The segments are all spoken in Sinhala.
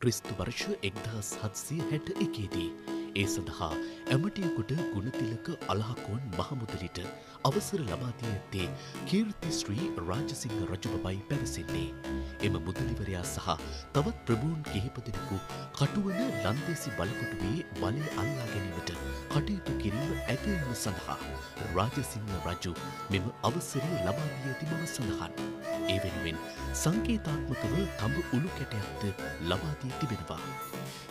ක්‍රිස්තු වර්ෂ 1761 දී ඒ සඳහා ඇමටියකුට ගුණතිලක අලහකෝන් මහමුදලිට අවසර ලබා දී ඇත්තේ කීර්ති ශ්‍රී රාජසිංහ රජු බවයි පැවසෙන්නේ. එම මුදලිවරයා සහ තවත් ප්‍රභූන් කිහිප දෙනෙකු කටුවන ලන්දේසි බලකොටුවේ බලය අල්ලා ගැනීමට කටයුතු කිරීම ඇගයීම සඳහා රාජසිංහ රජු මෙම අවසරය ලබා දී ඇති බව සඳහන්. ඒ වෙනුවෙන් සංකේතාත්මකව තඹ උළු කැටයක්ද ලබා දී තිබෙනවා.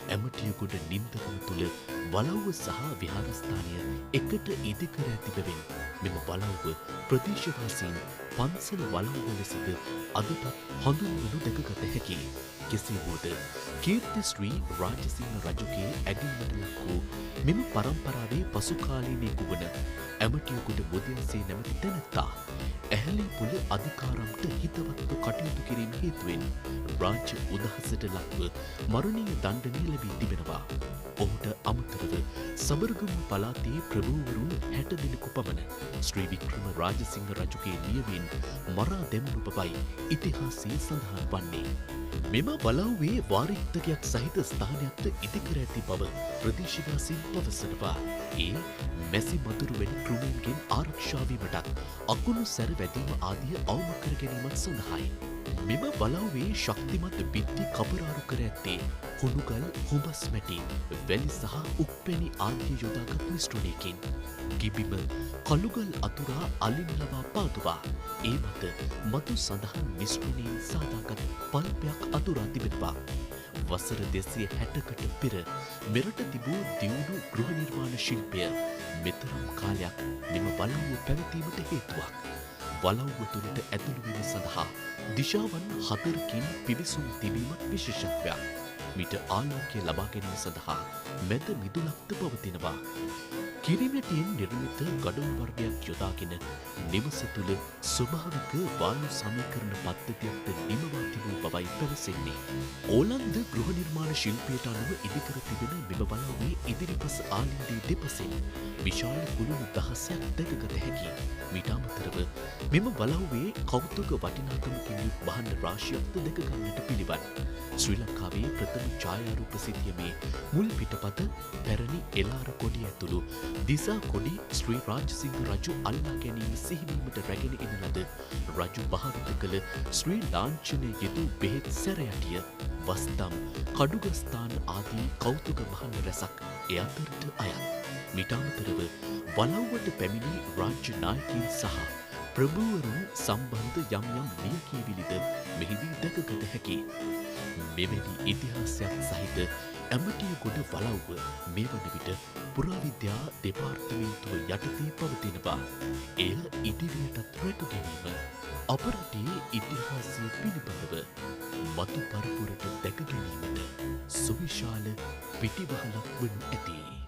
ඇමටියගොඩ නින්දකම තුළ වලව්ව සහ විහාරස්ථානය එකට ඉදිකර ඇති බැවින් මෙම වලව්ව ප්‍රදේශවාසීන් පන්සල වලව්ව ලෙසද අදටත් හඳුන්වනු දැකගත හැකියි. කෙසේ වුවද කීර්ති ශ්‍රී රාජසිංහ රජුගේ ඇගීමට ලක් වූ මෙම පරම්පරාවේ පසු කාලීනයෙකු වන ඇමටියගොඩ මුදියන්සේ නැමැති තැනැත්තා ඇහැලේපොළ අධිකාරම්ට හිතවත්ව කටයුතු කිරීම හේතුවෙන් රාජ්‍ය උදහසට ලක්ව මරණීය දණ්ඩනය ලැබී තිබෙනවා. ඔහුට අමතරව සබරගමු පළාතේ ප්‍රභූවරුන් 60 දෙනෙකු පමණ ශ්‍රී වික්‍රම රාජසිංහ රජුගේ නියමෙන් මරා දැමුණු බවයි ඉතිහාසයේ සඳහන් වන්නේ. මෙම වලව්වේ වාරිත්‍රකයක් සහිත ස්ථානයක්ද ඉදිකර ඇති බව ප්‍රදේශවාසීන් පවසනවා. ඒ මැසි මදුරු වැනි කෘමීන්ගෙන් ආරක්ෂා වීමටත් අකුණු සැර වැදීම ආදිය අවම කර ගැනීමත් සඳහායි. මෙම වලව්වේ ශක්තිමත් බිත්ති කපරාරු කර ඇත්තේ කුණුගල්, හුඹස් මැටි, වැලි සහ උප්පැණි ආදිය යොදාගත් මිශ්‍රණයකින්. ගිබිම කළුගල් අතුරා අලින් ලවා පාදුවා ඒ මත මතු සඳහන් මිශ්‍රණයෙන් සාදාගත් පල්පයක් අතුරා තිබෙනවා. වසර 260කට පෙර මෙරට තිබූ දියුණු ගෘහ නිර්මාණ ශිල්පය මෙතරම් කාලයක් මෙම වලව්ව පැවතීමට හේතුවක්. වලව්ව තුළට ඇතුළු වීම සඳහා දිශාවන් 4කින් පිවිසුම් තිබීමත් විශේෂත්වයක්. මිට ආලෝකය ලබා ගැනීම සඳහා මැද මිදුලක්ද පවතිනවා. කිරිමැටියෙන් නිර්මිත ගඩොල් වර්ගයක් යොදාගෙන නිවස තුළ ස්වභාවික වායු සමීකරණ පද්ධතියක්ද නිමවා තිබූ බවයි පැවසෙන්නේ. ඕලන්ද ගෘහ නිර්මාණ ශිල්පයට අනුව ඉදිකර තිබෙන මෙම වලව්වේ ඉදිරිපස ආලින්දේ දෙපසින් විශාල කුළුණු දහසයක් දැකගත හැකියි. මීට අමතරව මෙම වලව්වේ කෞතුක වටිනාකමකින් යුත් භාණ්ඩ රාශියක්ද දැක ගන්නට පිළිවන්. ශ්‍රී ලංකාවේ ප්‍රථම ඡායාරූප සිතියමේ මුල් පිටපත පැරණි එළාර කොඩිය ඇතුළු දිසා කොඩි ශ්‍රී රාජසිංහ රජු අල්ලා ගැනීම සිහිවීමට රැගෙන එන ලද රජු භාවිත කළ ශ්‍රී ලාංඡනය යෙදූ බෙහෙත් සැරයටිය වස්තම් කඩුගස්ථාන ආදී කෞතුක භාණ්ඩ රැසක් එය අතරට අයත්. මීට අමතරව වලව්වට පැමිණි රාජ්‍ය නායකයින් සහ ප්‍රභූවරුන් සම්බන්ධ යම් යම් ලියකියවිලිද මෙහිදී දැකගත හැකියි. මෙවැනි ඉතිහාසයක් සහිත ඇමටියගොඩ වලව්ව මේ වන විට පුරාවිද්‍යා දෙපාර්තමේන්තුව යටතේ පවතිනවා. එය ඉදිරියටත් රැක ගැනීම අප රටේ ඉතිහාසය පිළිබඳව මතු පරපුරට දැක ගැනීමට සුවිශාල පිටිවහලක් වනු ඇති.